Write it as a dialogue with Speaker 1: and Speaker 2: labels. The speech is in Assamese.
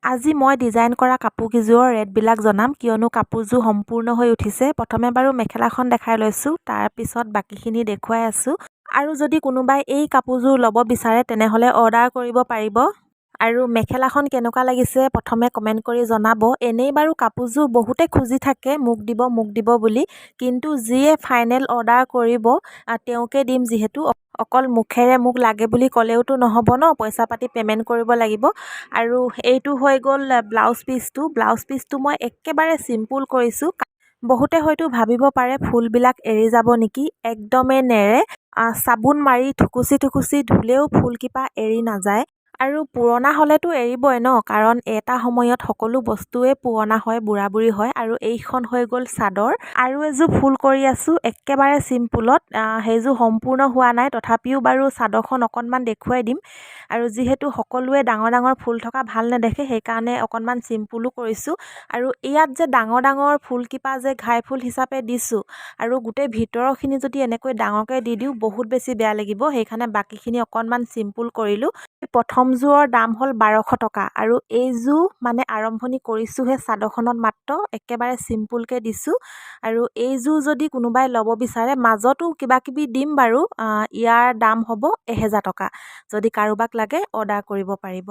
Speaker 1: আজি মই ডিজাইন কৰা কাপোৰকেইযোৰৰ ৰেটবিলাক জনাম কিয়নো কাপোৰযোৰ সম্পূৰ্ণ হৈ উঠিছে। প্ৰথমে বাৰু মেখেলাখন দেখাই লৈছোঁ, তাৰপিছত বাকীখিনি দেখুৱাই আছোঁ। আৰু যদি কোনোবাই এই কাপোৰযোৰ ল'ব বিচাৰে তেনেহ'লে অৰ্ডাৰ কৰিব পাৰিব। আৰু মেখেলাখন কেনেকুৱা লাগিছে প্ৰথমে কমেণ্ট কৰি জনাব। এনেই বাৰু কাপোৰযোৰ বহুতে খুজি থাকে মোক দিব বুলি, কিন্তু যিয়ে ফাইনেল অৰ্ডাৰ কৰিব তেওঁকে দিম। যিহেতু অকল মুখেৰে মোক লাগে বুলি ক'লেওতো নহ'ব ন, পইচা পাতি পে'মেণ্ট কৰিব লাগিব। আৰু এইটো হৈ গ'ল ব্লাউজ পিচটো মই একেবাৰে চিম্পুল কৰিছোঁ। বহুতে হয়তো ভাবিব পাৰে ফুলবিলাক এৰি যাব নেকি, একদমেই নেৰে। চাবোন মাৰি থুকুচি ধুলেও ফুলকিপা এৰি নাযায়। আৰু পুৰণা হ'লেতো এৰিবই ন, কাৰণ এটা সময়ত সকলো বস্তুৱে পুৰণা হয়, বুঢ়া বুঢ়ী হয়। আৰু এইখন হৈ গ'ল চাদৰ। আৰু এযোৰ ফুল কৰি আছোঁ একেবাৰে চিম্পুলত, সেইযোৰ সম্পূৰ্ণ হোৱা নাই, তথাপিও বাৰু চাদৰখন অকণমান দেখুৱাই দিম। আৰু যিহেতু সকলোৱে ডাঙৰ ডাঙৰ ফুল থকা ভাল নেদেখে, সেইকাৰণে অকণমান চিম্পুলো কৰিছোঁ। আৰু ইয়াত যে ডাঙৰ ডাঙৰ ফুলকিপা যে ঘাই ফুল হিচাপে দিছোঁ, আৰু গোটেই ভিতৰৰখিনি যদি এনেকৈ ডাঙৰকৈ দি দিওঁ বহুত বেছি বেয়া লাগিব, সেইকাৰণে বাকীখিনি অকণমান চিম্পুল কৰিলোঁ। প্ৰথমযোৰৰ দাম হ'ল 1200 টকা। আৰু এইযোৰ মানে আৰম্ভণি কৰিছোঁহে চাদৰখনত মাত্ৰ, একেবাৰে চিম্পুলকৈ দিছোঁ। আৰু এইযোৰ যদি কোনোবাই ল'ব বিচাৰে মাজতো কিবা কিবি দিম বাৰু, ইয়াৰ দাম হ'ব 1000 টকা। যদি কাৰোবাক লাগে অৰ্ডাৰ কৰিব পাৰিব।